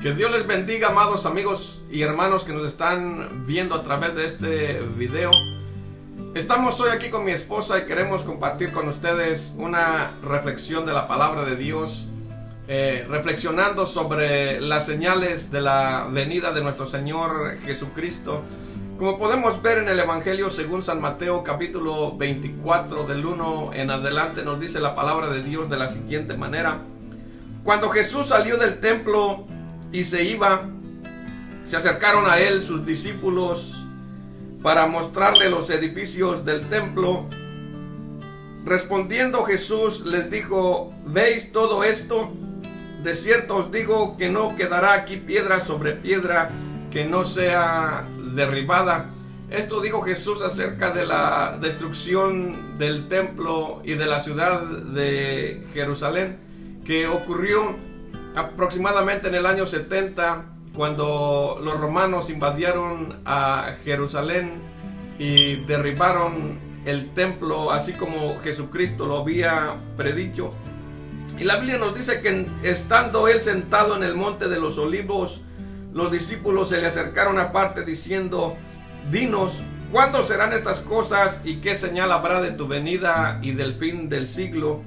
Que Dios les bendiga, amados amigos y hermanos que nos están viendo a través de este video. Estamos hoy aquí con mi esposa y queremos compartir con ustedes una reflexión de la palabra de Dios, reflexionando sobre las señales de la venida de nuestro Señor Jesucristo. Como podemos ver en el Evangelio según San Mateo capítulo 24 del 1 en adelante, nos dice la palabra de Dios de la siguiente manera: cuando Jesús salió del templo y se iba, se acercaron a él sus discípulos para mostrarle los edificios del templo. Respondiendo Jesús les dijo: ¿veis todo esto? De cierto os digo que no quedará aquí piedra sobre piedra que no sea derribada. Esto dijo Jesús acerca de la destrucción del templo y de la ciudad de Jerusalén, que ocurrió aproximadamente en el año 70, cuando los romanos invadieron a Jerusalén y derribaron el templo, así como Jesucristo lo había predicho. Y la Biblia nos dice que estando él sentado en el monte de los olivos, los discípulos se le acercaron aparte diciendo: dinos, ¿cuándo serán estas cosas y qué señal habrá de tu venida y del fin del siglo?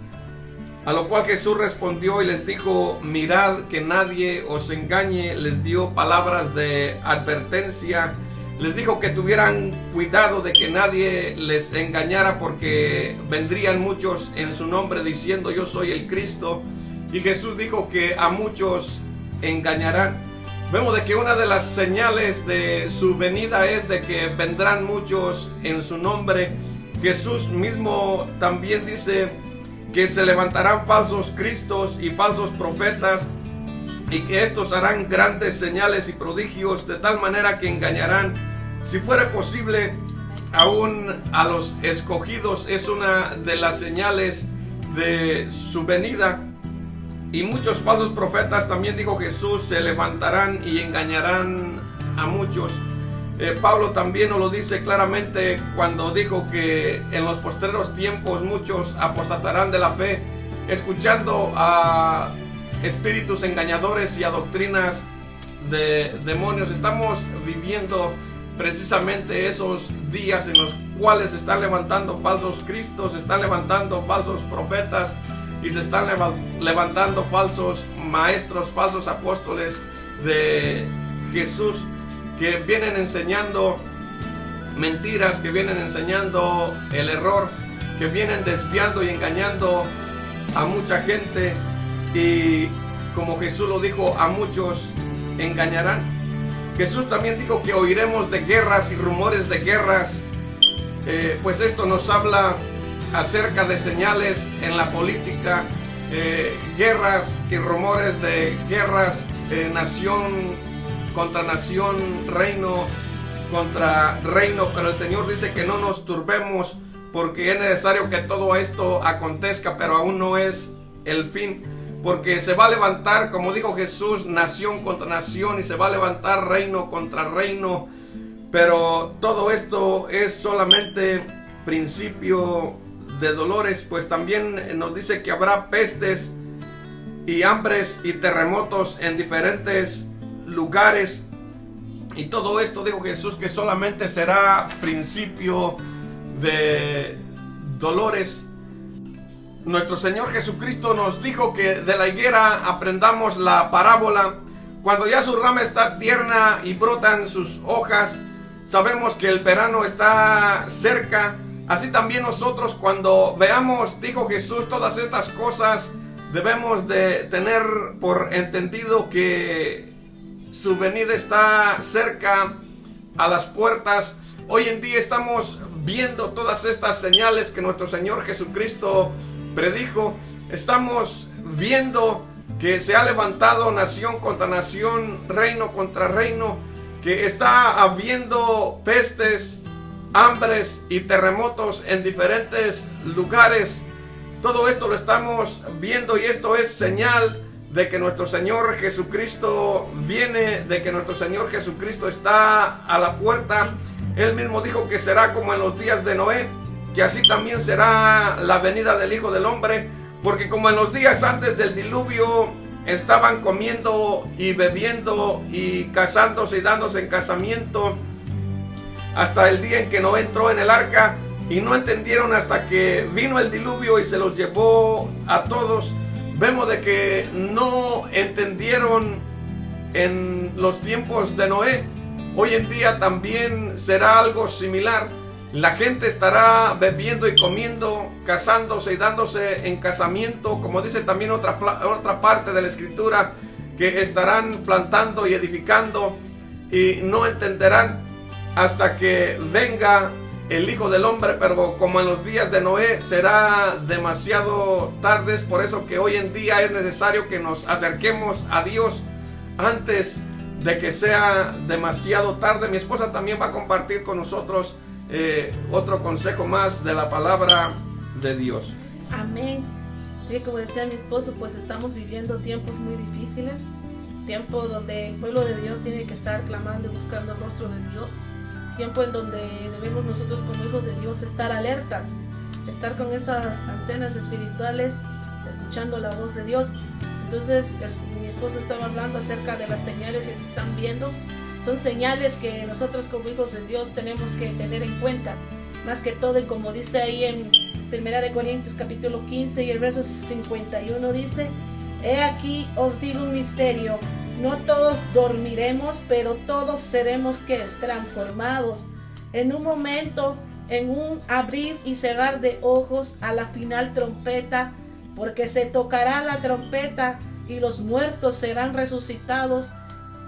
A lo cual Jesús respondió y les dijo: mirad que nadie os engañe. Les dio palabras de advertencia. Les dijo que tuvieran cuidado de que nadie les engañara, porque vendrían muchos en su nombre diciendo: yo soy el Cristo. Y Jesús dijo que a muchos engañarán. Vemos de que una de las señales de su venida es de que vendrán muchos en su nombre. Jesús mismo también dice que se levantarán falsos cristos y falsos profetas, y que estos harán grandes señales y prodigios, de tal manera que engañarán, si fuera posible, aún a los escogidos. Es una de las señales de su venida. Y muchos falsos profetas, también dijo Jesús, se levantarán y engañarán a muchos. Pablo también nos lo dice claramente cuando dijo que en los postreros tiempos muchos apostatarán de la fe, escuchando a espíritus engañadores y a doctrinas de demonios. Estamos viviendo precisamente esos días en los cuales se están levantando falsos cristos, se están levantando falsos profetas y se están levantando falsos maestros, falsos apóstoles de Jesús, que vienen enseñando mentiras, que vienen enseñando el error, que vienen desviando y engañando a mucha gente. Y como Jesús lo dijo, a muchos engañarán. Jesús también dijo que oiremos de guerras y rumores de guerras. Pues esto nos habla acerca de señales en la política, guerras y rumores de guerras, nación contra nación, reino contra reino. Pero el Señor dice que no nos turbemos, porque es necesario que todo esto acontezca, pero aún no es el fin, porque se va a levantar, como dijo Jesús, nación contra nación, y se va a levantar reino contra reino. Pero todo esto es solamente principio de dolores, pues también nos dice que habrá pestes y hambres y terremotos en diferentes lugares. Y todo esto, dijo Jesús, que solamente será principio de dolores. Nuestro Señor Jesucristo nos dijo que de la higuera aprendamos la parábola: cuando ya su rama está tierna y brotan sus hojas, sabemos que el verano está cerca. Así también nosotros, cuando veamos, dijo Jesús, todas estas cosas, debemos de tener por entendido que su venida está cerca, a las puertas. Hoy en día estamos viendo todas estas señales que nuestro Señor Jesucristo predijo. Estamos viendo que se ha levantado nación contra nación, reino contra reino, que está habiendo pestes, hambres y terremotos en diferentes lugares. Todo esto lo estamos viendo, y esto es señal de que nuestro Señor Jesucristo viene, de que nuestro Señor Jesucristo está a la puerta. Él mismo dijo que será como en los días de Noé, que así también será la venida del Hijo del Hombre, porque como en los días antes del diluvio estaban comiendo y bebiendo y casándose y dándose en casamiento hasta el día en que Noé entró en el arca, y no entendieron hasta que vino el diluvio y se los llevó a todos. Vemos de que no entendieron en los tiempos de Noé. Hoy en día también será algo similar. La gente estará bebiendo y comiendo, casándose y dándose en casamiento, como dice también otra parte de la escritura, que estarán plantando y edificando y no entenderán hasta que venga el Hijo del Hombre. Pero como en los días de Noé será demasiado tarde. Es por eso que hoy en día es necesario que nos acerquemos a Dios antes de que sea demasiado tarde. Mi esposa también va a compartir con nosotros otro consejo más de la palabra de Dios. Amén. Sí, como decía mi esposo, pues estamos viviendo tiempos muy difíciles, tiempo donde el pueblo de Dios tiene que estar clamando y buscando el rostro de Dios, tiempo en donde debemos nosotros como hijos de Dios estar alertas, estar con esas antenas espirituales, escuchando la voz de Dios. Entonces mi esposo estaba hablando acerca de las señales que se están viendo. Son señales que nosotros como hijos de Dios tenemos que tener en cuenta, más que todo, y como dice ahí en 1 Corintios capítulo 15 y el verso 51 dice: he aquí os digo un misterio, no todos dormiremos, pero todos seremos transformados en un momento, en un abrir y cerrar de ojos, a la final trompeta, porque se tocará la trompeta y los muertos serán resucitados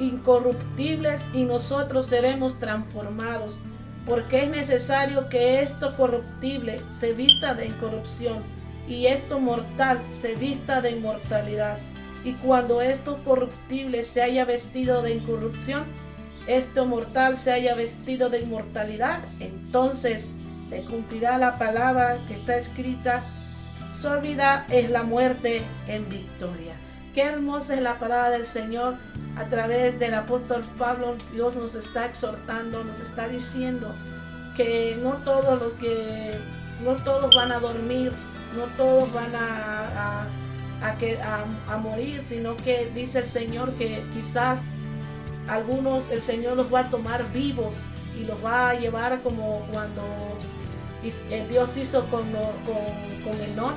incorruptibles y nosotros seremos transformados, porque es necesario que esto corruptible se vista de incorrupción y esto mortal se vista de inmortalidad. Y cuando esto corruptible se haya vestido de incorrupción, esto mortal se haya vestido de inmortalidad, entonces se cumplirá la palabra que está escrita: sólida es la muerte en victoria. Qué hermosa es la palabra del Señor. A través del apóstol Pablo, Dios nos está exhortando, nos está diciendo que no todos van a dormir, no todos van a morir, sino que dice el Señor que quizás algunos el Señor los va a tomar vivos y los va a llevar como cuando Dios hizo con Enoc.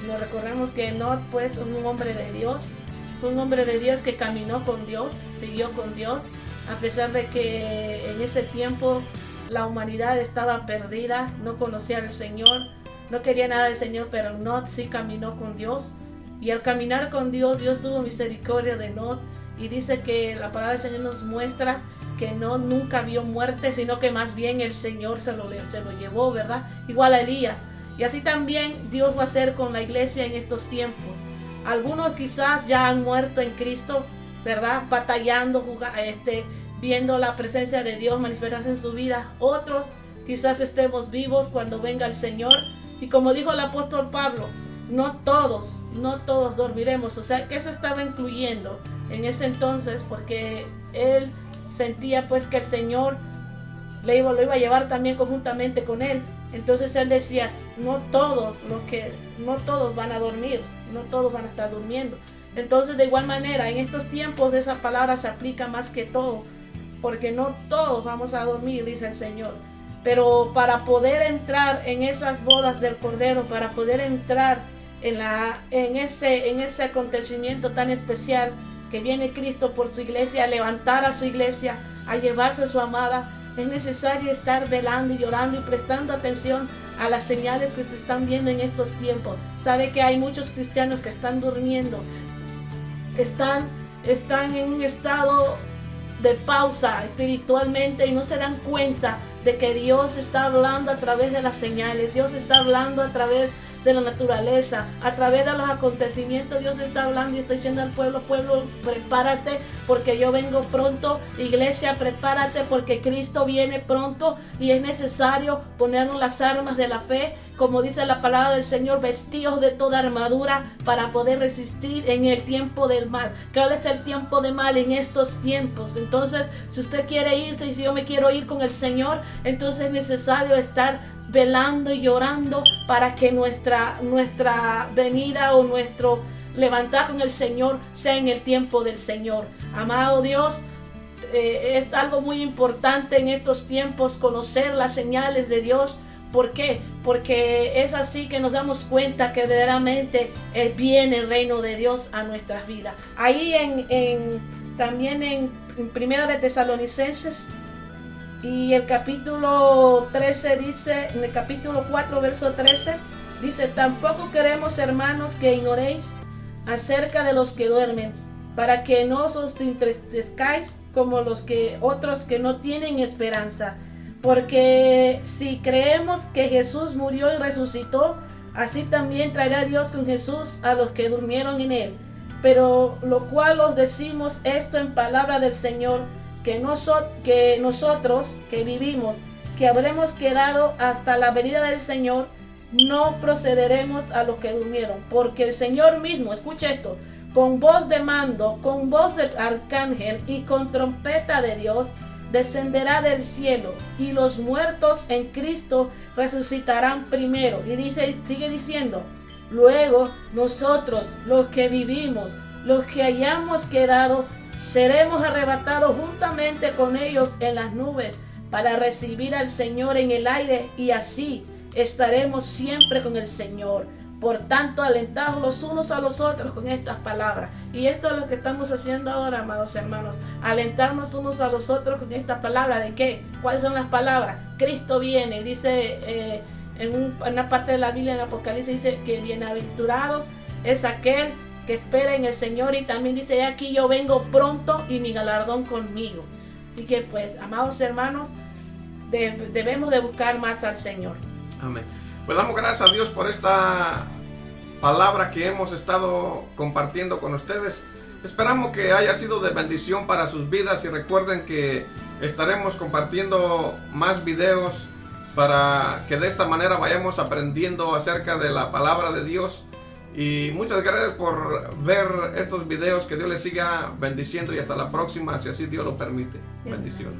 Nos recordemos que Enoc, pues, un hombre de Dios, fue un hombre de Dios que caminó con Dios, siguió con Dios, a pesar de que en ese tiempo la humanidad estaba perdida, no conocía al Señor, no quería nada del Señor, pero Enoc sí caminó con Dios. Y al caminar con Dios, Dios tuvo misericordia de Enoc, y dice que la palabra del Señor nos muestra que Enoc nunca vio muerte, sino que más bien el Señor se lo llevó, ¿verdad? Igual a Elías. Y así también Dios va a hacer con la iglesia en estos tiempos. Algunos quizás ya han muerto en Cristo, ¿verdad? Batallando, viendo la presencia de Dios manifestarse en su vida. Otros quizás estemos vivos cuando venga el Señor. Y como dijo el apóstol Pablo, no todos dormiremos. O sea, que se estaba incluyendo en ese entonces, porque él sentía pues que el Señor lo iba a llevar también conjuntamente con él. Entonces él decía, no todos van a dormir, no todos van a estar durmiendo. Entonces, de igual manera, en estos tiempos esa palabra se aplica más que todo, porque no todos vamos a dormir, dice el Señor. Pero para poder entrar en esas bodas del Cordero, para poder entrar en ese acontecimiento tan especial que viene Cristo por su iglesia, a levantar a su iglesia, a llevarse a su amada, es necesario estar velando y llorando y prestando atención a las señales que se están viendo en estos tiempos. Sabe que hay muchos cristianos que están durmiendo, están en un estado de pausa espiritualmente y no se dan cuenta de que Dios está hablando a través de las señales. Dios está hablando a través de la naturaleza, a través de los acontecimientos. Dios está hablando y está diciendo al pueblo, prepárate porque yo vengo pronto. Iglesia, prepárate porque Cristo viene pronto y es necesario ponernos las armas de la fe, como dice la palabra del Señor, vestidos de toda armadura para poder resistir en el tiempo del mal. ¿Cuál es el tiempo de mal en estos tiempos? Entonces, si usted quiere irse y si yo me quiero ir con el Señor, entonces es necesario estar velando y llorando para que nuestra venida o levantar con el Señor sea en el tiempo del Señor. Amado Dios, es algo muy importante en estos tiempos conocer las señales de Dios. ¿Por qué? Porque es así que nos damos cuenta que verdaderamente viene el reino de Dios a nuestras vidas. Ahí también en Primera de Tesalonicenses y el capítulo 13 dice, en el capítulo 4 verso 13 dice: tampoco queremos, hermanos, que ignoréis acerca de los que duermen, para que no os entristezcáis como otros que no tienen esperanza. Porque si creemos que Jesús murió y resucitó, así también traerá Dios con Jesús a los que durmieron en él. Pero lo cual os decimos esto en palabra del Señor, que nosotros que vivimos, que habremos quedado hasta la venida del Señor, no procederemos a los que durmieron. Porque el Señor mismo, escucha esto, con voz de mando, con voz del arcángel y con trompeta de Dios, descenderá del cielo, y los muertos en Cristo resucitarán primero. Y sigue diciendo: luego nosotros, los que vivimos, los que hayamos quedado, seremos arrebatados juntamente con ellos en las nubes para recibir al Señor en el aire, y así estaremos siempre con el Señor. Por tanto, alentaos los unos a los otros con estas palabras. Y esto es lo que estamos haciendo ahora, amados hermanos. Alentarnos unos a los otros con esta palabra. ¿De qué? ¿Cuáles son las palabras? Cristo viene. Dice en una parte de la Biblia, en Apocalipsis, dice que bienaventurado es aquel que espera en el Señor. Y también dice: aquí yo vengo pronto y mi galardón conmigo. Así que pues, amados hermanos, debemos de buscar más al Señor. Amén. Pues damos gracias a Dios por esta palabra que hemos estado compartiendo con ustedes. Esperamos que haya sido de bendición para sus vidas, y recuerden que estaremos compartiendo más videos para que de esta manera vayamos aprendiendo acerca de la palabra de Dios. Y muchas gracias por ver estos videos. Que Dios les siga bendiciendo, y hasta la próxima, si así Dios lo permite. Bendiciones.